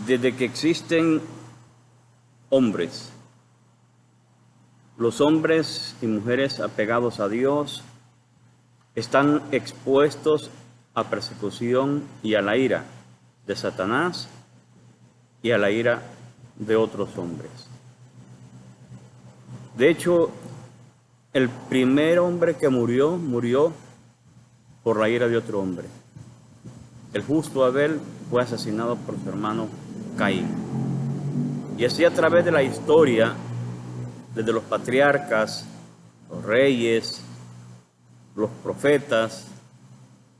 Desde que existen hombres, los hombres y mujeres apegados a Dios están expuestos a persecución y a la ira de Satanás y a la ira de otros hombres. De hecho, el primer hombre que murió por la ira de otro hombre. El justo Abel fue asesinado por su hermano Caín. Y así a través de la historia, desde los patriarcas, los reyes, los profetas,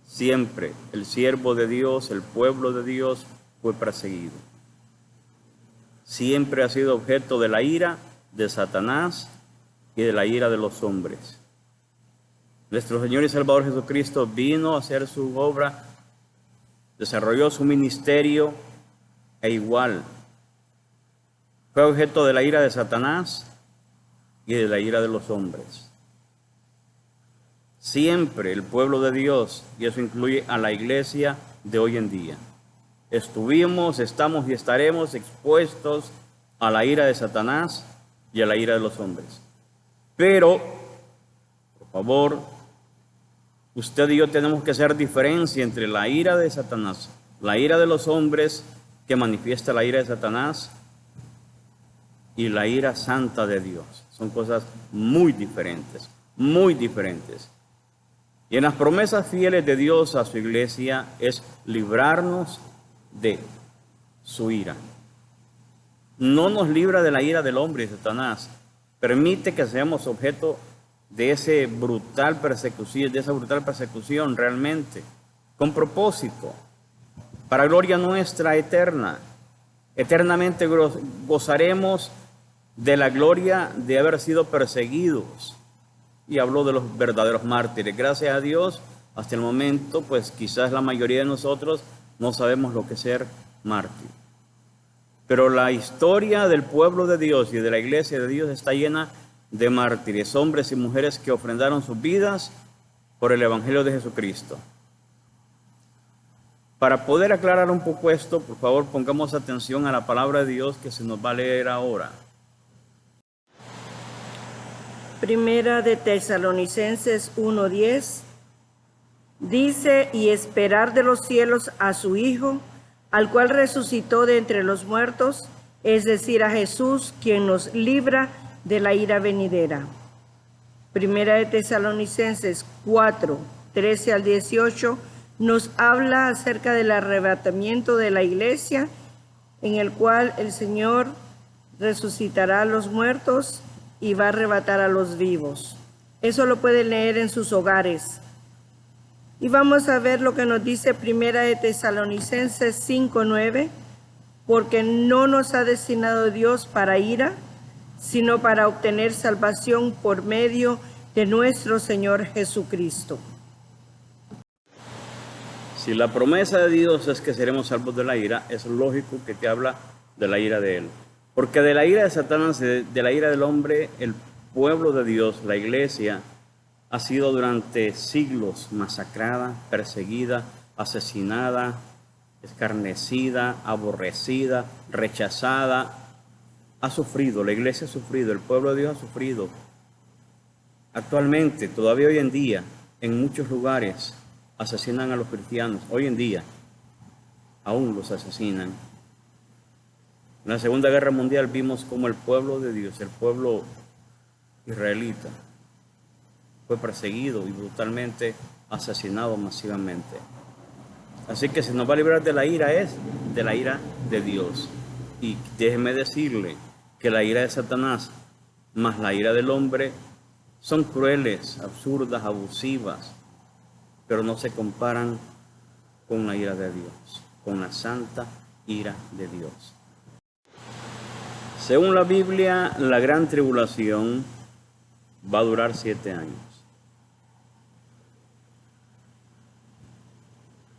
siempre el siervo de Dios, el pueblo de Dios fue perseguido. Siempre ha sido objeto de la ira de Satanás y de la ira de los hombres. Nuestro Señor y Salvador Jesucristo vino a hacer su obra, desarrolló su ministerio e igual fue objeto de la ira de Satanás y de la ira de los hombres. Siempre el pueblo de Dios, y eso incluye a la iglesia de hoy en día, estuvimos, estamos y estaremos expuestos a la ira de Satanás y a la ira de los hombres. Pero, por favor, usted y yo tenemos que hacer diferencia entre la ira de Satanás, la ira de los hombres que manifiesta la ira de Satanás y la ira santa de Dios. Son cosas muy diferentes, muy diferentes. Y en las promesas fieles de Dios a su iglesia es librarnos de su ira. No nos libra de la ira del hombre y de Satanás. Permite que seamos objeto de esa brutal persecución realmente, con propósito, para gloria nuestra eterna. Eternamente gozaremos de la gloria de haber sido perseguidos. Y habló de los verdaderos mártires. Gracias a Dios, hasta el momento, pues quizás la mayoría de nosotros no sabemos lo que es ser mártir. Pero la historia del pueblo de Dios y de la iglesia de Dios está llena de mártires, hombres y mujeres que ofrendaron sus vidas por el Evangelio de Jesucristo. Para poder aclarar un poco esto, por favor, pongamos atención a la palabra de Dios que se nos va a leer ahora. Primera de Tesalonicenses 1:10 dice: y esperar de los cielos a su Hijo, al cual resucitó de entre los muertos, es decir, a Jesús, quien nos libra de la ira venidera. Primera de Tesalonicenses 4:13 al 18 nos habla acerca del arrebatamiento de la iglesia, en el cual el Señor resucitará a los muertos y va a arrebatar a los vivos. Eso lo pueden leer en sus hogares. Y vamos a ver lo que nos dice Primera de Tesalonicenses 5:9, porque no nos ha destinado Dios para ira, sino para obtener salvación por medio de nuestro Señor Jesucristo. Si la promesa de Dios es que seremos salvos de la ira, es lógico que te habla de la ira de Él. Porque de la ira de Satanás, de la ira del hombre, el pueblo de Dios, la iglesia, ha sido durante siglos masacrada, perseguida, asesinada, escarnecida, aborrecida, rechazada. Ha sufrido, la iglesia ha sufrido, el pueblo de Dios ha sufrido. Actualmente, todavía hoy en día, en muchos lugares asesinan a los cristianos. Hoy en día, aún los asesinan. En la Segunda Guerra Mundial vimos cómo el pueblo de Dios, el pueblo israelita, fue perseguido y brutalmente asesinado masivamente. Así que si nos va a librar de la ira es de la ira de Dios. Y déjeme decirle que la ira de Satanás más la ira del hombre son crueles, absurdas, abusivas, pero no se comparan con la ira de Dios, con la santa ira de Dios. Según la Biblia, la gran tribulación va a durar 7 años.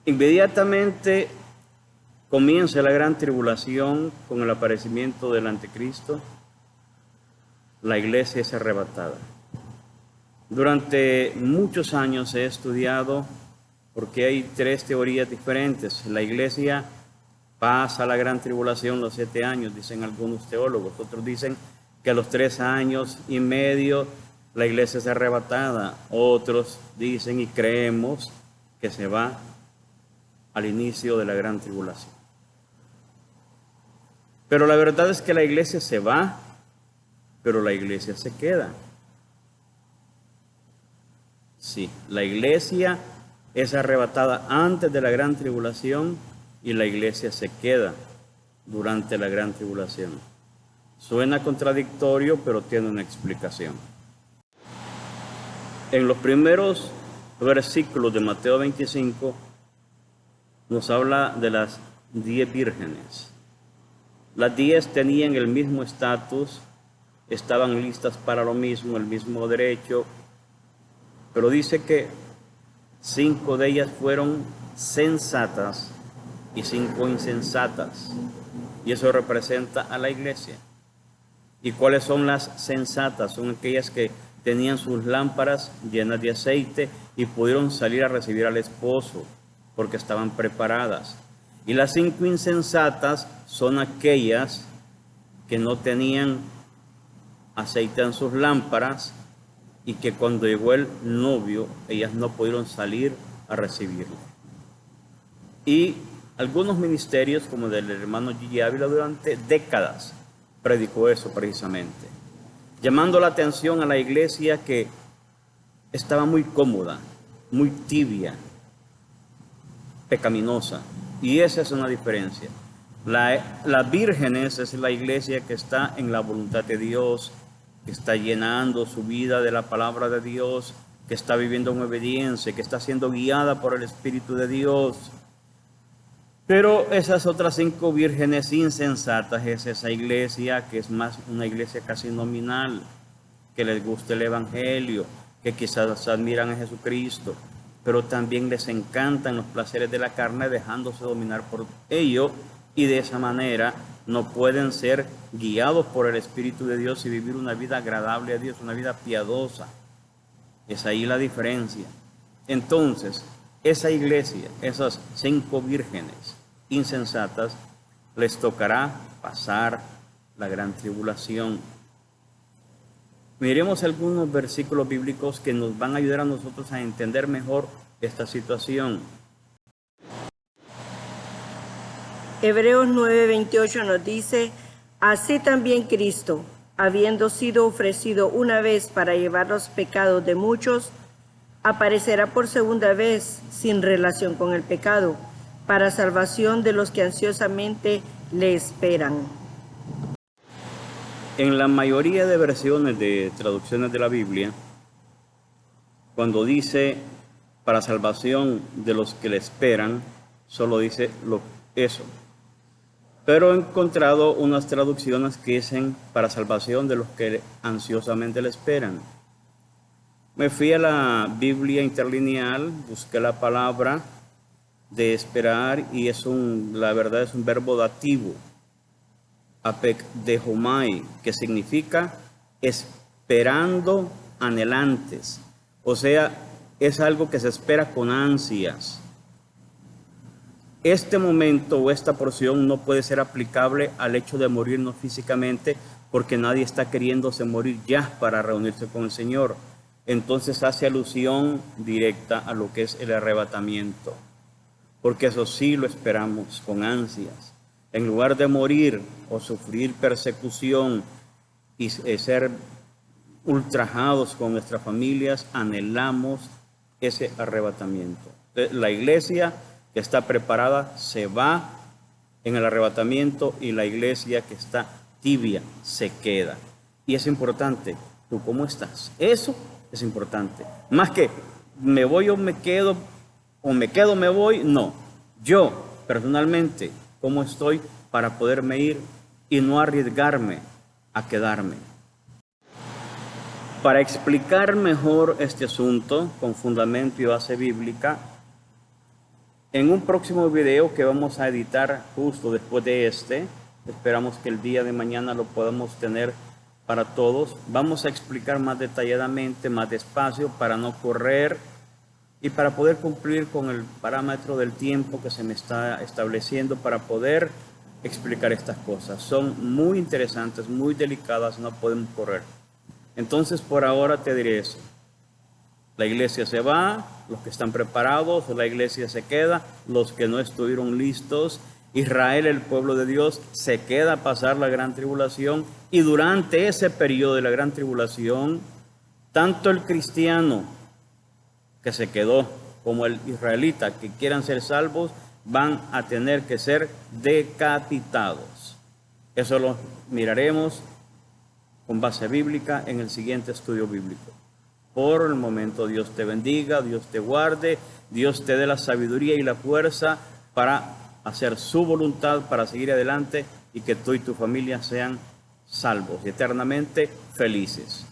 Inmediatamente comienza la gran tribulación con el aparecimiento del anticristo. La iglesia es arrebatada. Durante muchos años he estudiado, porque hay 3 teorías diferentes. La iglesia pasa la gran tribulación los 7 años, dicen algunos teólogos. Otros dicen que a los 3 años y medio la iglesia es arrebatada. Otros dicen y creemos que se va al inicio de la gran tribulación. Pero la verdad es que la iglesia se va, pero la iglesia se queda. Sí, la iglesia es arrebatada antes de la gran tribulación y la iglesia se queda durante la gran tribulación. Suena contradictorio, pero tiene una explicación. En los primeros versículos de Mateo 25 nos habla de las 10 vírgenes. Las 10 tenían el mismo estatus, estaban listas para lo mismo, el mismo derecho, pero dice que 5 de ellas fueron sensatas y 5 insensatas, y eso representa a la iglesia. ¿Y cuáles son las sensatas? Son aquellas que tenían sus lámparas llenas de aceite y pudieron salir a recibir al esposo porque estaban preparadas. Y las 5 insensatas son aquellas que no tenían aceite en sus lámparas y que cuando llegó el novio, ellas no pudieron salir a recibirlo. Y algunos ministerios, como del hermano Gigi Ávila, durante décadas predicó eso precisamente, llamando la atención a la iglesia que estaba muy cómoda, muy tibia, pecaminosa. Y esa es una diferencia. Las vírgenes es la iglesia que está en la voluntad de Dios, que está llenando su vida de la palabra de Dios, que está viviendo en obediencia, que está siendo guiada por el Espíritu de Dios. Pero esas otras 5 vírgenes insensatas es esa iglesia que es más una iglesia casi nominal, que les gusta el evangelio, que quizás admiran a Jesucristo, pero también les encantan los placeres de la carne dejándose dominar por ello, y de esa manera no pueden ser guiados por el Espíritu de Dios y vivir una vida agradable a Dios, una vida piadosa. Es ahí la diferencia. Entonces, esa iglesia, esas 5 vírgenes insensatas, les tocará pasar la gran tribulación. Miremos algunos versículos bíblicos que nos van a ayudar a nosotros a entender mejor esta situación. Hebreos 9:28 nos dice: así también Cristo, habiendo sido ofrecido una vez para llevar los pecados de muchos, aparecerá por segunda vez sin relación con el pecado, para salvación de los que ansiosamente le esperan. En la mayoría de versiones de traducciones de la Biblia, cuando dice para salvación de los que le esperan, solo dice eso. Pero he encontrado unas traducciones que dicen para salvación de los que ansiosamente le esperan. Me fui a la Biblia interlineal, busqué la palabra de esperar y la verdad es un verbo dativo, apekdehomai, que significa esperando anhelantes. O sea, es algo que se espera con ansias. Este momento o esta porción no puede ser aplicable al hecho de morirnos físicamente, porque nadie está queriéndose morir ya para reunirse con el Señor. Entonces hace alusión directa a lo que es el arrebatamiento, porque eso sí lo esperamos con ansias. En lugar de morir o sufrir persecución y ser ultrajados con nuestras familias, anhelamos ese arrebatamiento. La iglesia que está preparada se va en el arrebatamiento y la iglesia que está tibia se queda. Y es importante, ¿tú cómo estás? Eso es importante. Más que me voy o me quedo, o me quedo, me voy, no. Yo, personalmente, ¿cómo estoy para poderme ir y no arriesgarme a quedarme? Para explicar mejor este asunto con fundamento y base bíblica, en un próximo video que vamos a editar justo después de esperamos que el día de mañana lo podamos tener para todos, vamos a explicar más detalladamente, más despacio, para no correr y para poder cumplir con el parámetro del tiempo que se me está estableciendo para poder explicar estas cosas. Son muy interesantes, muy delicadas, no podemos correr. Entonces, por ahora te diré eso. La iglesia se va, los que están preparados, la iglesia se queda, los que no estuvieron listos. Israel, el pueblo de Dios, se queda a pasar la gran tribulación, y durante ese periodo de la gran tribulación, tanto el cristiano que se quedó como el israelita que quieran ser salvos van a tener que ser decapitados. Eso lo miraremos con base bíblica en el siguiente estudio bíblico. Por el momento, Dios te bendiga, Dios te guarde, Dios te dé la sabiduría y la fuerza para hacer su voluntad, para seguir adelante, y que tú y tu familia sean salvos y eternamente felices.